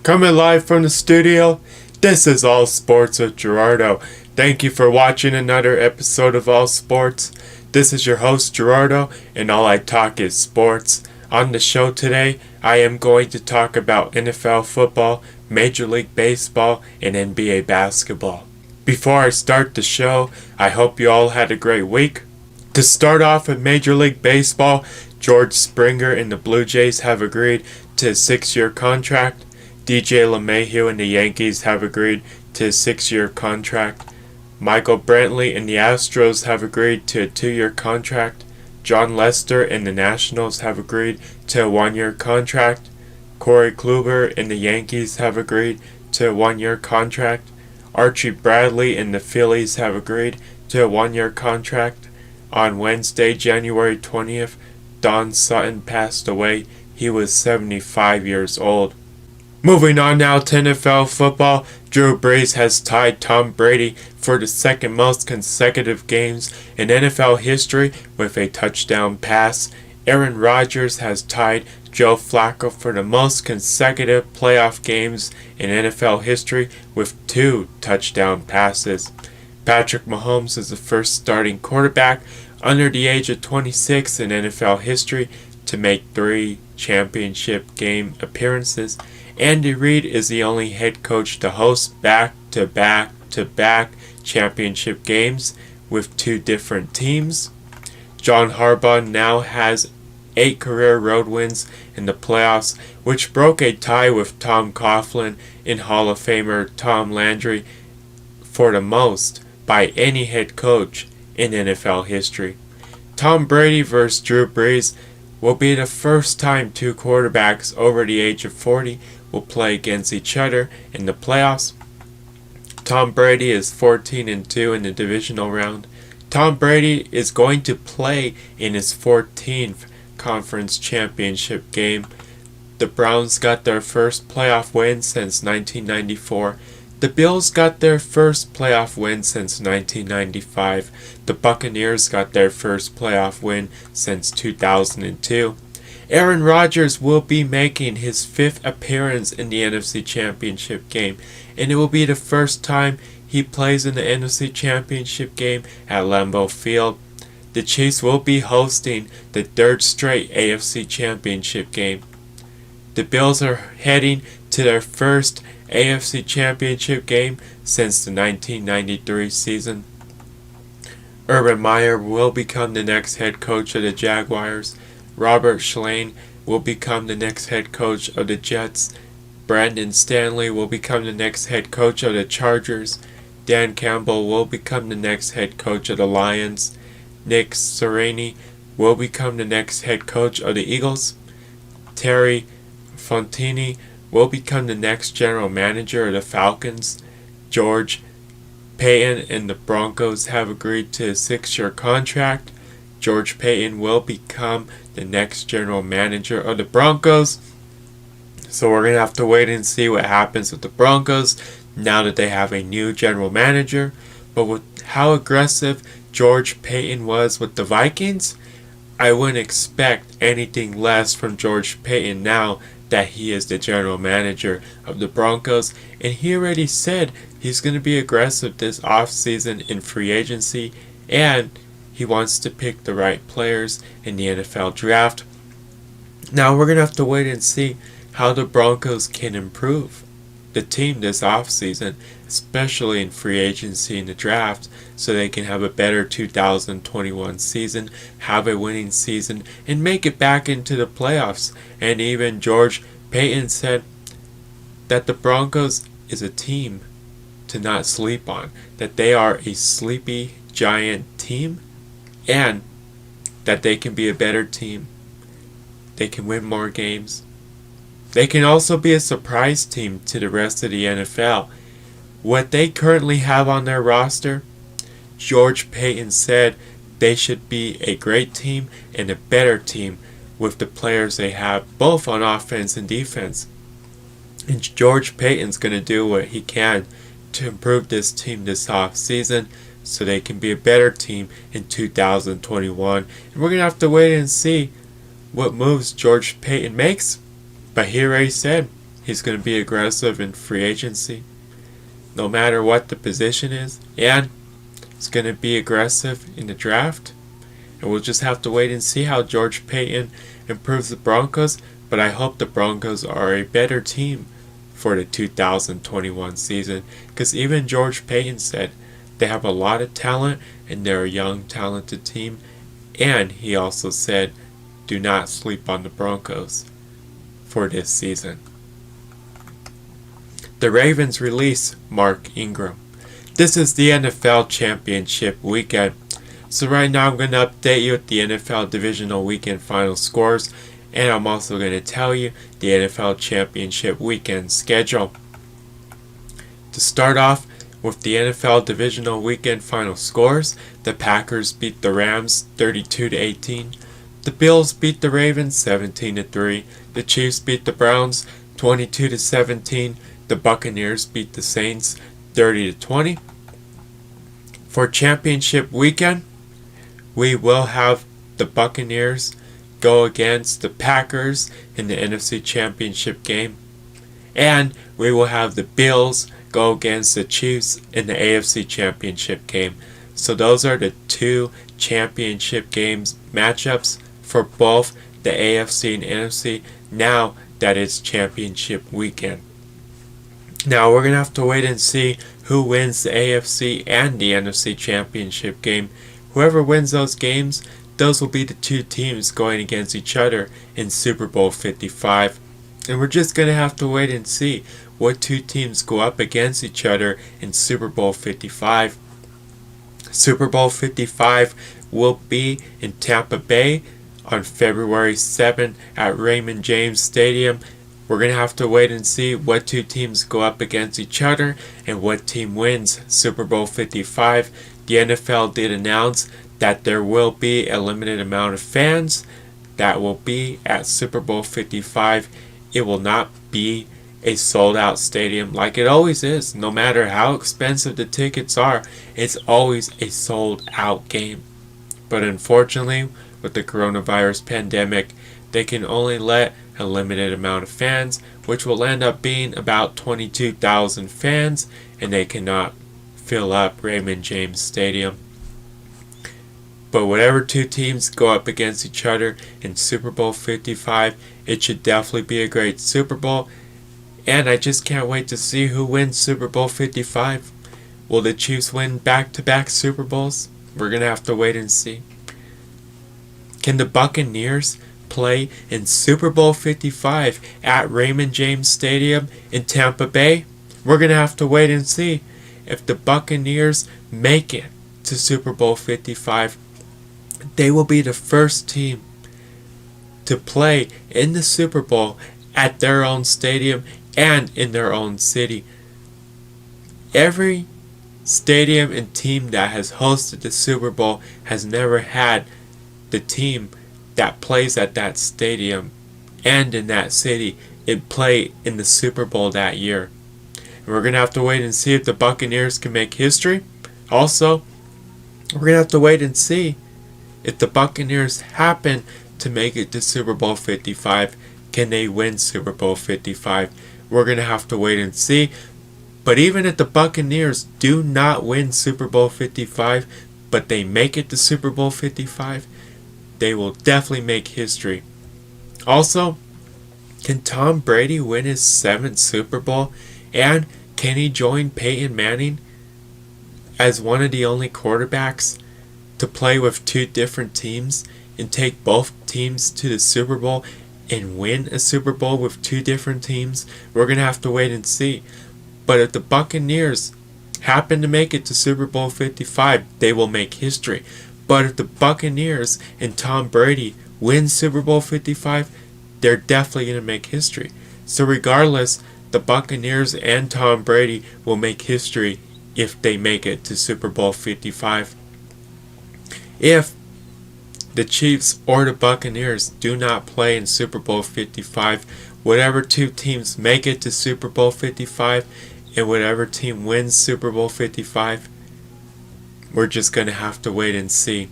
Coming live from the studio, this is All Sports with Gerardo. Thank you for watching another episode of All Sports. This is your host Gerardo, and all I talk is sports. On the show today, I am going to talk about NFL football, Major League Baseball, and NBA basketball. Before I start the show, I hope you all had a great week. To start off with Major League Baseball, George Springer and the Blue Jays have agreed to a 6-year contract. DJ LeMahieu and the Yankees have agreed to a 6-year contract. Michael Brantley and the Astros have agreed to a 2-year contract. John Lester and the Nationals have agreed to a 1-year contract. Corey Kluber and the Yankees have agreed to a 1-year contract. Archie Bradley and the Phillies have agreed to a 1-year contract. On Wednesday, January 20th, Don Sutton passed away. He was 75 years old. Moving on now to NFL football, Drew Brees has tied Tom Brady for the second most consecutive games in NFL history with a touchdown pass. Aaron Rodgers has tied Joe Flacco for the most consecutive playoff games in NFL history with 2 touchdown passes. Patrick Mahomes is the first starting quarterback under the age of 26 in NFL history to make 3 championship game appearances. Andy Reid is the only head coach to host back-to-back-to-back championship games with 2 different teams. John Harbaugh now has 8 career road wins in the playoffs, which broke a tie with Tom Coughlin and Hall of Famer Tom Landry for the most by any head coach in NFL history. Tom Brady vs. Drew Brees will be the first time 2 quarterbacks over the age of 40 will play against each other in the playoffs. Tom Brady is 14-2 in the divisional round. Tom Brady is going to play in his 14th conference championship game. The Browns got their first playoff win since 1994. The Bills got their first playoff win since 1995. The Buccaneers got their first playoff win since 2002. Aaron Rodgers will be making his 5th appearance in the NFC Championship game, and it will be the first time he plays in the NFC Championship game at Lambeau Field. The Chiefs will be hosting the 3rd straight AFC Championship game. The Bills are heading to their first AFC Championship game since the 1993 season. Urban Meyer will become the next head coach of the Jaguars. Robert Schlane will become the next head coach of the Jets. Brandon Stanley will become the next head coach of the Chargers. Dan Campbell will become the next head coach of the Lions. Nick Sirianni will become the next head coach of the Eagles. Terry Fontaine will become the next general manager of the Falcons. George Paton and the Broncos have agreed to a 6-year contract. George Paton will become the next general manager of the Broncos. So we're going to have to wait and see what happens with the Broncos now that they have a new general manager. But with how aggressive George Paton was with the Vikings, I wouldn't expect anything less from George Paton now that he is the general manager of the Broncos. And he already said he's going to be aggressive this offseason in free agency, and he wants to pick the right players in the NFL draft. Now we're going to have to wait and see how the Broncos can improve the team this offseason, especially in free agency and the draft, so they can have a better 2021 season, have a winning season, and make it back into the playoffs. And even George Paton said that the Broncos is a team to not sleep on, that they are a sleepy giant team, and that they can be a better team. They can win more games. They can also be a surprise team to the rest of the NFL. What they currently have on their roster, George Paton said they should be a great team and a better team with the players they have, both on offense and defense. And George Paton's going to do what he can to improve this team this offseason so they can be a better team in 2021. And we're going to have to wait and see what moves George Paton makes. But he already said He's going to be aggressive in free agency, no matter what the position is, and he's going to be aggressive in the draft. And we'll just have to wait and see how George Paton improves the Broncos, but I hope the Broncos are a better team for the 2021 season, because even George Paton said they have a lot of talent and they're a young, talented team, and he also said do not sleep on the Broncos for this season. The Ravens release Mark Ingram. This is the NFL Championship weekend. So right now I'm going to update you with the NFL Divisional Weekend final scores, and I'm also going to tell you the NFL Championship weekend schedule. To start off with the NFL Divisional Weekend final scores, the Packers beat the Rams 32-18. The Bills beat the Ravens 17-3. The Chiefs beat the Browns 22-17. The Buccaneers beat the Saints 30-20. For championship weekend, we will have the Buccaneers go against the Packers in the NFC Championship game, and we will have the Bills go against the Chiefs in the AFC Championship game. So those are the two championship games matchups for both the AFC and NFC now that it's championship weekend. Now we're going to have to wait and see who wins the AFC and the NFC Championship game. Whoever wins those games, those will be the two teams going against each other in Super Bowl 55. And we're just going to have to wait and see what two teams go up against each other in Super Bowl 55. Super Bowl 55 will be in Tampa Bay on February 7 at Raymond James Stadium. We're going to have to wait and see what two teams go up against each other and what team wins Super Bowl 55. The NFL did announce that there will be a limited amount of fans that will be at Super Bowl 55. It will not be a sold out stadium like it always is. No matter how expensive the tickets are, it's always a sold out game. But unfortunately, with the coronavirus pandemic, they can only let a limited amount of fans, which will end up being about 22,000 fans, and they cannot fill up Raymond James Stadium. But whatever two teams go up against each other in Super Bowl 55, it should definitely be a great Super Bowl, and I just can't wait to see who wins Super Bowl 55. Will the Chiefs win back-to-back Super Bowls? We're going to have to wait and see. Can the Buccaneers play in Super Bowl 55 at Raymond James Stadium in Tampa Bay? We're going to have to wait and see. If the Buccaneers make it to Super Bowl 55, they will be the first team to play in the Super Bowl at their own stadium and in their own city. Every stadium and team that has hosted the Super Bowl has never had the team that plays at that stadium and in that city and play in the Super Bowl that year. And we're going to have to wait and see if the Buccaneers can make history. Also, we're going to have to wait and see if the Buccaneers happen to make it to Super Bowl 55. Can they win Super Bowl 55? We're going to have to wait and see. But even if the Buccaneers do not win Super Bowl 55, but they make it to Super Bowl 55, they will definitely make history. Also, can Tom Brady win his 7th Super Bowl? And can he join Peyton Manning as one of the only quarterbacks to play with two different teams and take both teams to the Super Bowl and win a Super Bowl with two different teams? We're going to have to wait and see. But if the Buccaneers happen to make it to Super Bowl 55, they will make history. But if the Buccaneers and Tom Brady win Super Bowl 55, they're definitely going to make history. So regardless, the Buccaneers and Tom Brady will make history if they make it to Super Bowl 55. If the Chiefs or the Buccaneers do not play in Super Bowl 55, whatever two teams make it to Super Bowl 55 and whatever team wins Super Bowl 55, we're just going to have to wait and see.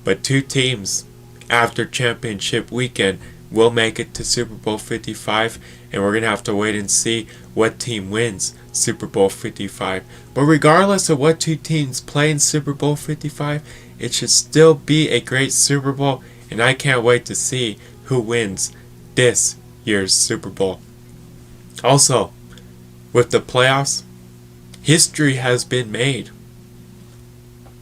But two teams after championship weekend will make it to Super Bowl 55, and we're going to have to wait and see what team wins Super Bowl 55. But regardless of what two teams play in Super Bowl 55, it should still be a great Super Bowl, and I can't wait to see who wins this year's Super Bowl. Also, with the playoffs, history has been made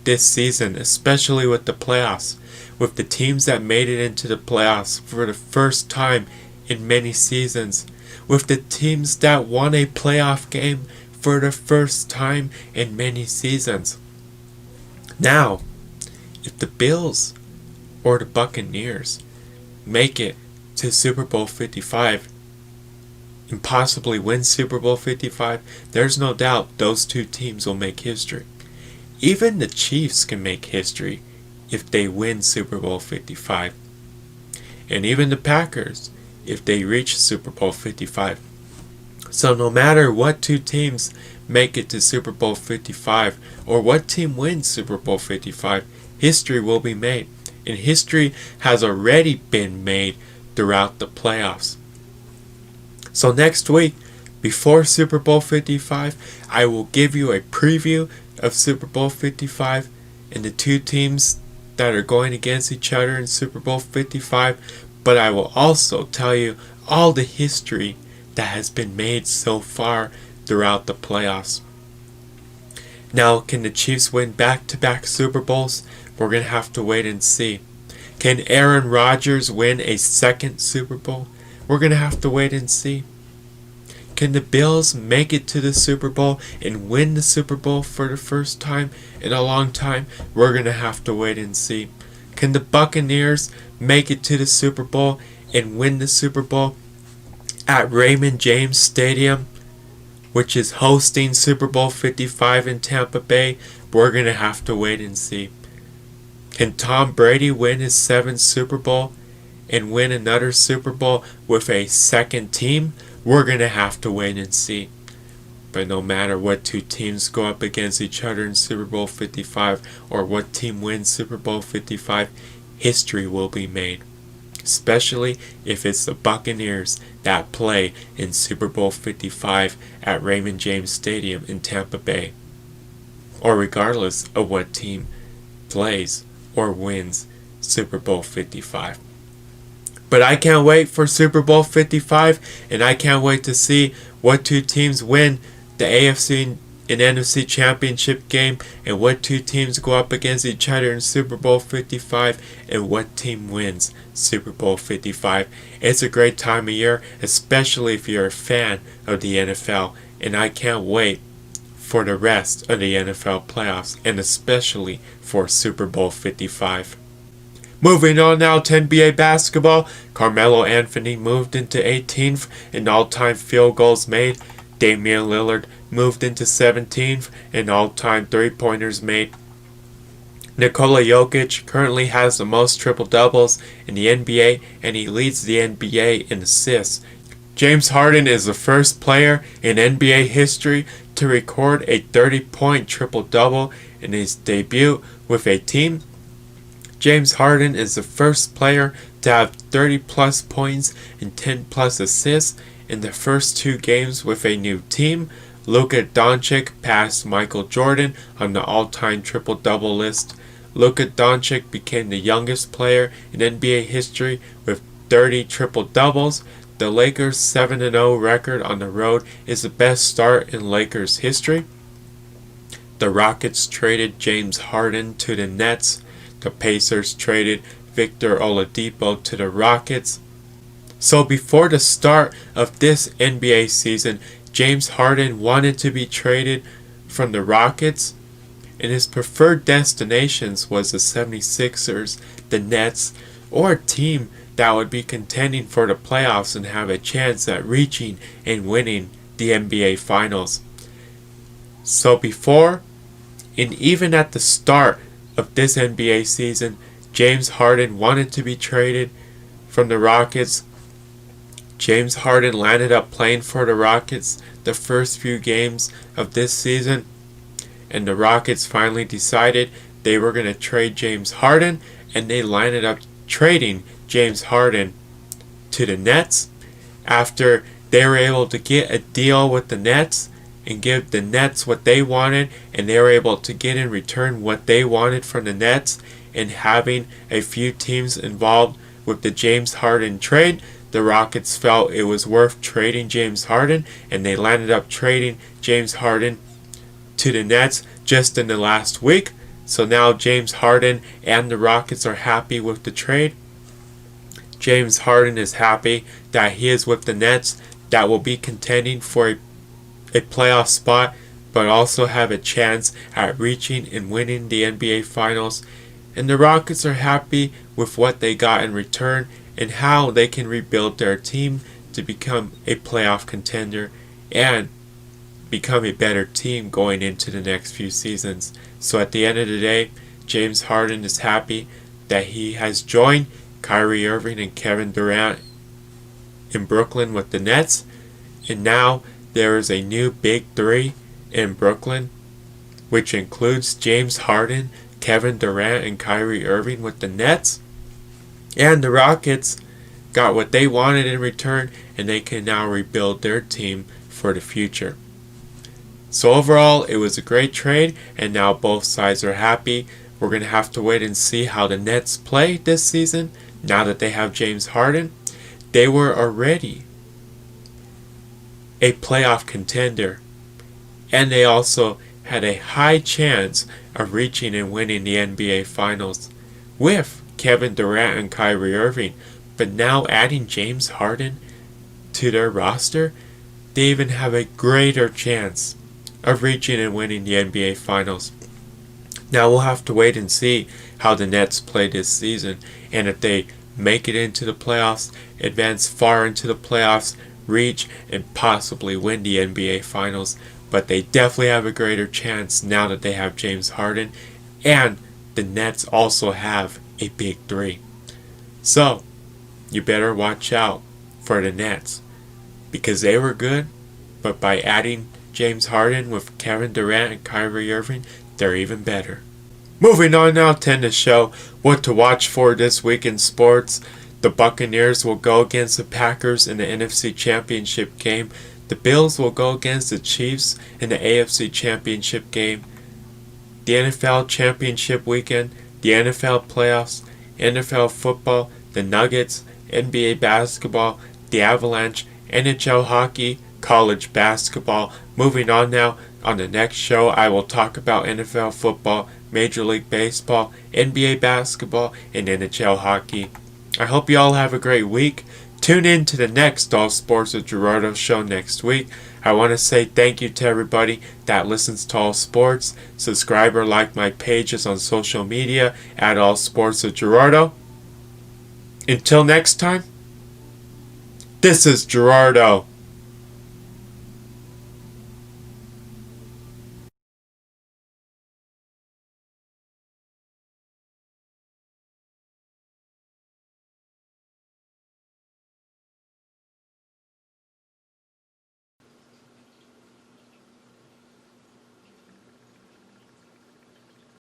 this season, especially with the playoffs, with the teams that made it into the playoffs for the first time in many seasons, with the teams that won a playoff game for the first time in many seasons. Now, if the Bills or the Buccaneers make it to Super Bowl 55 and possibly win Super Bowl 55, there's no doubt those two teams will make history. Even the Chiefs can make history if they win Super Bowl 55. And even the Packers if they reach Super Bowl 55. So no matter what two teams make it to Super Bowl 55 or what team wins Super Bowl 55, history will be made. And history has already been made throughout the playoffs. So next week, before Super Bowl 55, I will give you a preview of Super Bowl 55 and the two teams that are going against each other in Super Bowl 55, but I will also tell you all the history that has been made so far throughout the playoffs. Now, can the Chiefs win back-to-back Super Bowls? We're going to have to wait and see. Can Aaron Rodgers win a second Super Bowl? We're going to have to wait and see. Can the Bills make it to the Super Bowl and win the Super Bowl for the first time in a long time? We're going to have to wait and see. Can the Buccaneers make it to the Super Bowl and win the Super Bowl at Raymond James Stadium, which is hosting Super Bowl 55 in Tampa Bay? We're going to have to wait and see. Can Tom Brady win his 7th Super Bowl and win another Super Bowl with a second team? We're going to have to wait and see. But no matter what two teams go up against each other in Super Bowl 55 or what team wins Super Bowl 55, history will be made. Especially if it's the Buccaneers that play in Super Bowl 55 at Raymond James Stadium in Tampa Bay. Or regardless of what team plays or wins Super Bowl 55. But I can't wait for Super Bowl 55, and I can't wait to see what two teams win the AFC and NFC championship game, and what two teams go up against each other in Super Bowl 55, and what team wins Super Bowl 55. It's a great time of year, especially if you're a fan of the NFL, and I can't wait for the rest of the NFL playoffs, and especially for Super Bowl 55. Moving on now to NBA basketball, Carmelo Anthony moved into 18th in all-time field goals made. Damian Lillard moved into 17th in all-time three-pointers made. Nikola Jokic currently has the most triple-doubles in the NBA, and he leads the NBA in assists. James Harden is the first player in NBA history to record a 30-point triple-double in his debut with a team. James Harden is the first player to have 30-plus points and 10-plus assists in the first two games with a new team. Luka Doncic passed Michael Jordan on the all-time triple-double list. Luka Doncic became the youngest player in NBA history with 30 triple-doubles. The Lakers' 7-0 record on the road is the best start in Lakers history. The Rockets traded James Harden to the Nets. The Pacers traded Victor Oladipo to the Rockets. So before the start of this NBA season, James Harden wanted to be traded from the Rockets, and his preferred destinations was the 76ers, the Nets, or a team that would be contending for the playoffs and have a chance at reaching and winning the NBA Finals. So before and even at the start of this NBA season, James Harden wanted to be traded from the Rockets. James Harden landed up playing for the Rockets the first few games of this season, and the Rockets finally decided they were going to trade James Harden, and they landed up trading James Harden to the Nets after they were able to get a deal with the Nets and give the Nets what they wanted, and they were able to get in return what they wanted from the Nets, and having a few teams involved with the James Harden trade, the Rockets felt it was worth trading James Harden, and they landed up trading James Harden to the Nets just in the last week. So now James Harden and the Rockets are happy with the trade. James Harden is happy that he is with the Nets that will be contending for a playoff spot, but also have a chance at reaching and winning the NBA Finals. And the Rockets are happy with what they got in return and how they can rebuild their team to become a playoff contender and become a better team going into the next few seasons. So at the end of the day, James Harden is happy that he has joined Kyrie Irving and Kevin Durant in Brooklyn with the Nets, and now there is a new big three in Brooklyn, which includes James Harden, Kevin Durant, and Kyrie Irving with the Nets. And the Rockets got what they wanted in return, and they can now rebuild their team for the future. So overall, it was a great trade, and now both sides are happy. We're going to have to wait and see how the Nets play this season now that they have James Harden. They were already a playoff contender, and they also had a high chance of reaching and winning the NBA Finals with Kevin Durant and Kyrie Irving. But now adding James Harden to their roster, they even have a greater chance of reaching and winning the NBA Finals. Now we'll have to wait and see how the Nets play this season, and if they make it into the playoffs, advance far into the playoffs, reach and possibly win the NBA Finals. But they definitely have a greater chance now that they have James Harden, and the Nets also have a big three. So you better watch out for the Nets, because they were good, but by adding James Harden with Kevin Durant and Kyrie Irving, they're even better. Moving on now to the show, what to watch for this week in sports. The Buccaneers will go against the Packers in the NFC Championship game. The Bills will go against the Chiefs in the AFC Championship game. The NFL Championship weekend, the NFL playoffs, NFL football, the Nuggets, NBA basketball, the Avalanche, NHL hockey, college basketball. Moving on now, on the next show I will talk about NFL football, Major League Baseball, NBA basketball, and NHL hockey. I hope you all have a great week. Tune in to the next All Sports with Gerardo show next week. I want to say thank you to everybody that listens to All Sports. Subscribe or like my pages on social media at All Sports with Gerardo. Until next time, this is Gerardo.